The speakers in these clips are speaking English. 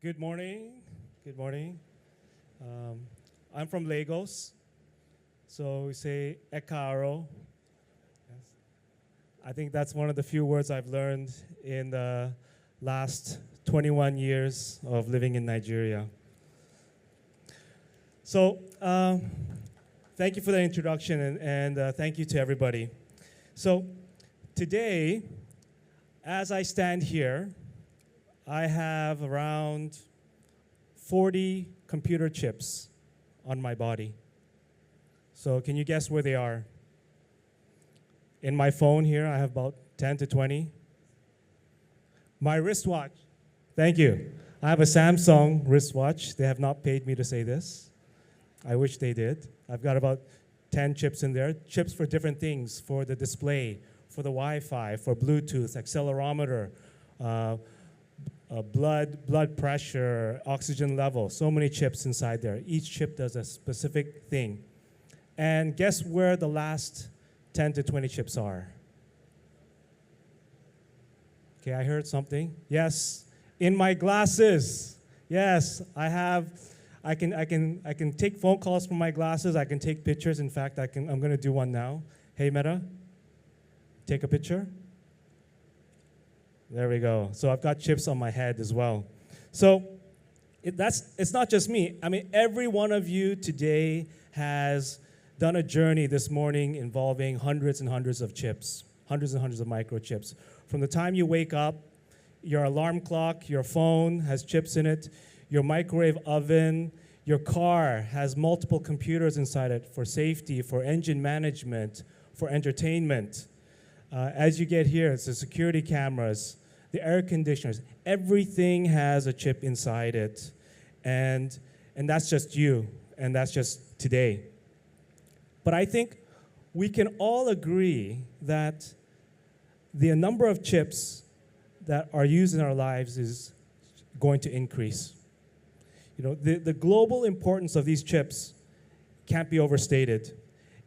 Good morning. Good morning. Um, I'm from Lagos, so we say Ekaro. Yes. I think that's one of the few words I've learned in the last 21 years of living in Nigeria. So, thank you for the introduction, and thank you to everybody. So, today, as I stand here, I have around 40 computer chips on my body. So can you guess where they are? In my phone here, I have about 10 to 20. My wristwatch, thank you. I have a Samsung wristwatch. They have not paid me to say this. I wish they did. I've got about 10 chips in there. Chips for different things, for the display, for the Wi-Fi, for Bluetooth, accelerometer, blood pressure, oxygen level, so many chips inside there. Each chip does a specific thing. And guess where the last 10 to 20 chips are? Okay, I heard something. Yes, in my glasses. Yes, I can take phone calls from my glasses. I can take pictures. In fact, I'm going to do one now. Hey, Meta, take a picture. There we go. So I've got chips on my head as well. So it's not just me. I mean, every one of you today has done a journey this morning involving hundreds and hundreds of chips, hundreds and hundreds of microchips. From the time you wake up, your alarm clock, your phone has chips in it, your microwave oven, your car has multiple computers inside it for safety, for engine management, for entertainment. As you get here, it's the security cameras, the air conditioners, everything has a chip inside it. And that's just you, and that's just today. But I think we can all agree that the number of chips that are used in our lives is going to increase. You know, the global importance of these chips can't be overstated.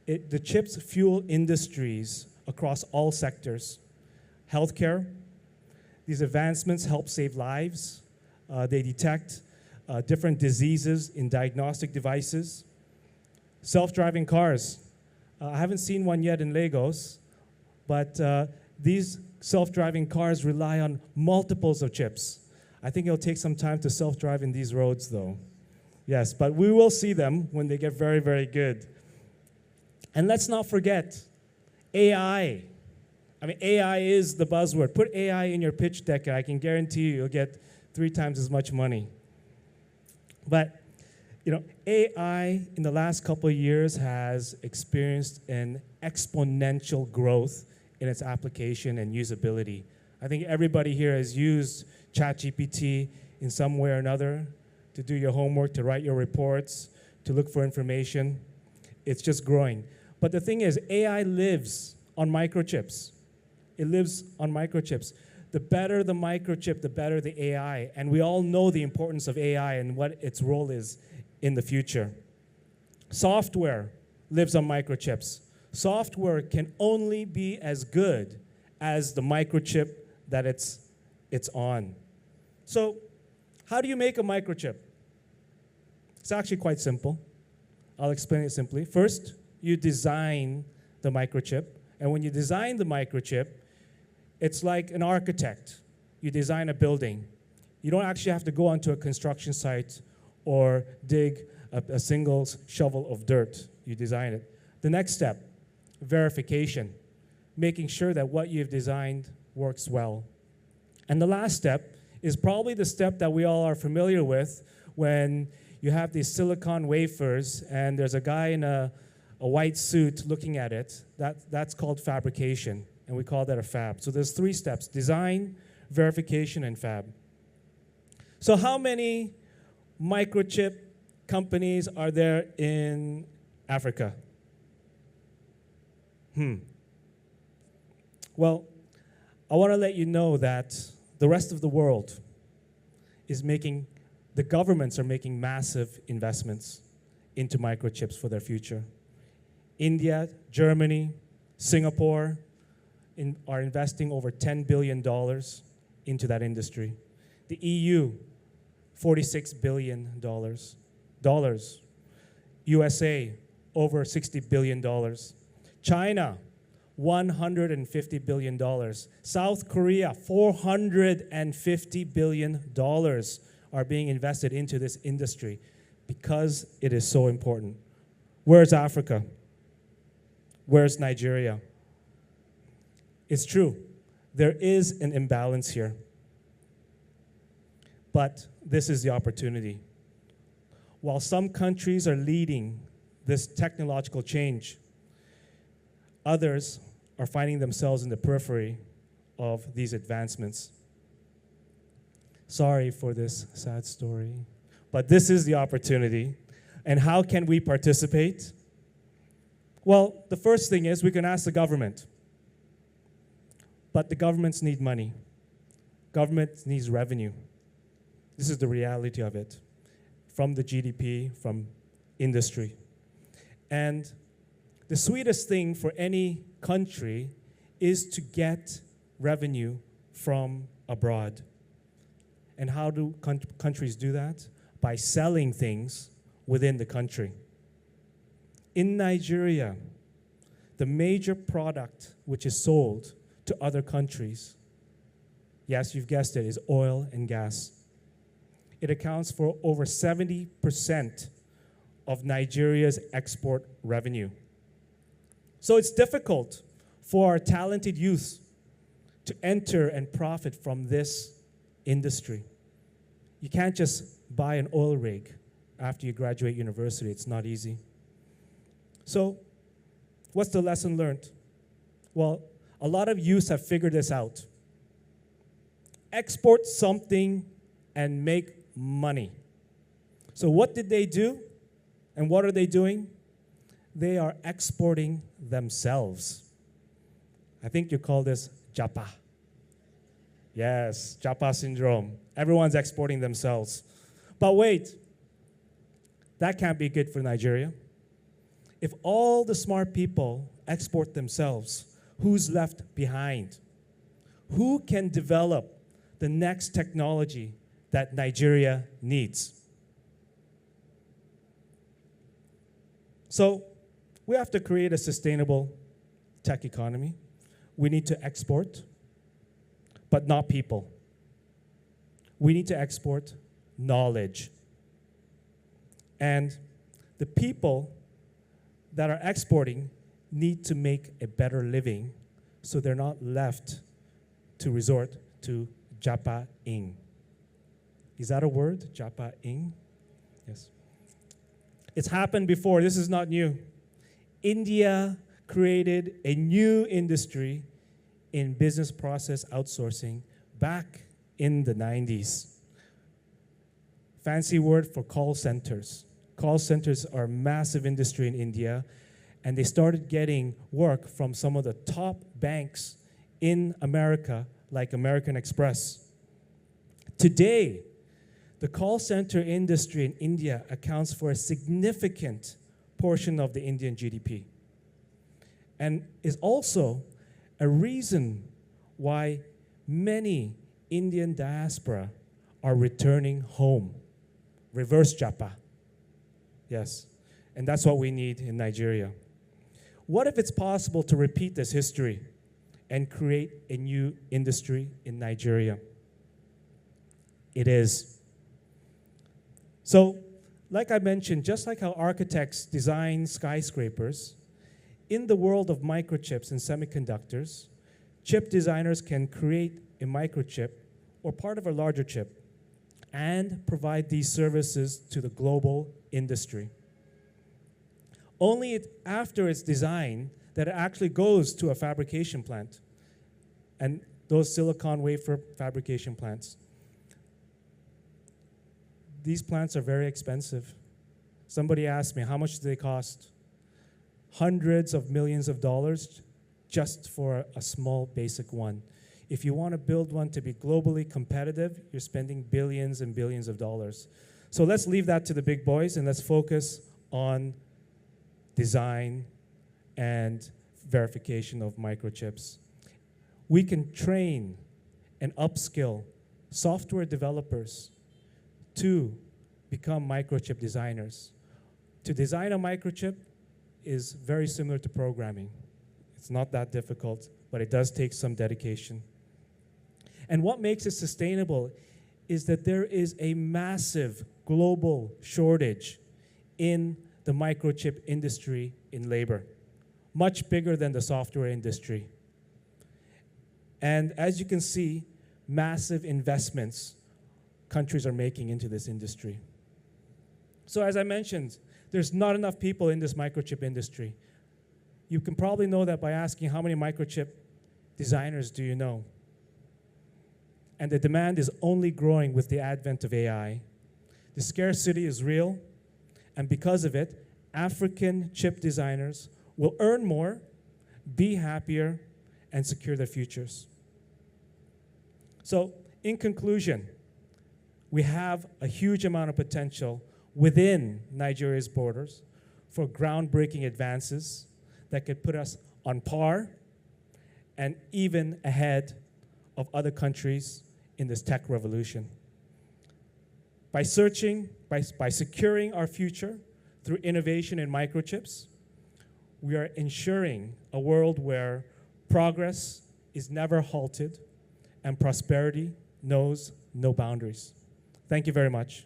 The chips fuel industries across all sectors. Healthcare, these advancements help save lives. They detect different diseases in diagnostic devices. Self-driving cars. I haven't seen one yet in Lagos, but these self-driving cars rely on multiples of chips. I think it'll take some time to self-drive in these roads, though. Yes, but we will see them when they get very, very good. And let's not forget AI. I mean, AI is the buzzword. Put AI in your pitch deck, and I can guarantee you'll get 3 times as much money. But, you know, AI in the last couple of years has experienced an exponential growth in its application and usability. I think everybody here has used ChatGPT in some way or another to do your homework, to write your reports, to look for information. It's just growing. But the thing is, AI lives on microchips. It lives on microchips. The better the microchip, the better the AI. And we all know the importance of AI and what its role is in the future. Software lives on microchips. Software can only be as good as the microchip that it's on. So, how do you make a microchip? It's actually quite simple. I'll explain it simply. First, you design the microchip. And when you design the microchip, it's like an architect. You design a building. You don't actually have to go onto a construction site or dig a single shovel of dirt. You design it. The next step, verification, making sure that what you've designed works well. And the last step is probably the step that we all are familiar with when you have these silicon wafers and there's a guy in a white suit looking at it. That's called fabrication, and we call that a fab. So there's 3 steps: design, verification, and fab. So how many microchip companies are there in Africa? Well, I want to let you know that the rest of the world is the governments are making massive investments into microchips for their future. India, Germany, Singapore are investing over $10 billion into that industry. The EU $46 billion. USA, over $60 billion. China, $150 billion. South Korea, $450 billion are being invested into this industry because it is so important. Where's Africa? Where's Nigeria? It's true. There is an imbalance here. But this is the opportunity. While some countries are leading this technological change, others are finding themselves in the periphery of these advancements. Sorry for this sad story, but this is the opportunity. And how can we participate? Well, the first thing is we can ask the government. But the governments need money. Government needs revenue. This is the reality of it, from the GDP, from industry. And the sweetest thing for any country is to get revenue from abroad. And how do countries do that? By selling things within the country. In Nigeria, the major product which is sold to other countries, yes, you've guessed it, is oil and gas. It accounts for over 70% of Nigeria's export revenue. So it's difficult for our talented youth to enter and profit from this industry. You can't just buy an oil rig after you graduate university. It's not easy. So what's the lesson learned? Well, a lot of youths have figured this out. Export something and make money. So what did they do? And what are they doing? They are exporting themselves. I think you call this Japa. Yes, Japa syndrome. Everyone's exporting themselves. But wait, that can't be good for Nigeria. If all the smart people export themselves, who's left behind? Who can develop the next technology that Nigeria needs? So we have to create a sustainable tech economy. We need to export, but not people. We need to export knowledge. And the people that are exporting need to make a better living so they're not left to resort to Japa-ing. Is that a word? Japa-ing? Yes. It's happened before. This is not new. India created a new industry in business process outsourcing back in the 90s. Fancy word for call centers. Call centers are a massive industry in India, and they started getting work from some of the top banks in America, like American Express. Today, the call center industry in India accounts for a significant portion of the Indian GDP, and is also a reason why many Indian diaspora are returning home. Reverse Japa. Yes, and that's what we need in Nigeria. What if it's possible to repeat this history and create a new industry in Nigeria? It is. So, like I mentioned, just like how architects design skyscrapers, in the world of microchips and semiconductors, chip designers can create a microchip or part of a larger chip and provide these services to the global industry. Only after it's designed that it actually goes to a fabrication plant, and those silicon wafer fabrication plants. These plants are very expensive. Somebody asked me, how much do they cost? Hundreds of millions of dollars just for a small basic one. If you want to build one to be globally competitive, you're spending billions and billions of dollars. So let's leave that to the big boys and let's focus on design and verification of microchips. We can train and upskill software developers to become microchip designers. To design a microchip is very similar to programming. It's not that difficult, but it does take some dedication. And what makes it sustainable is that there is a massive global shortage in the microchip industry in labor, much bigger than the software industry. And as you can see, massive investments countries are making into this industry. So as I mentioned, there's not enough people in this microchip industry. You can probably know that by asking how many microchip designers do you know? And the demand is only growing with the advent of AI. The scarcity is real, and because of it, African chip designers will earn more, be happier, and secure their futures. So, in conclusion, we have a huge amount of potential within Nigeria's borders for groundbreaking advances that could put us on par and even ahead of other countries in this tech revolution. By securing our future through innovation in microchips, we are ensuring a world where progress is never halted and prosperity knows no boundaries. Thank you very much.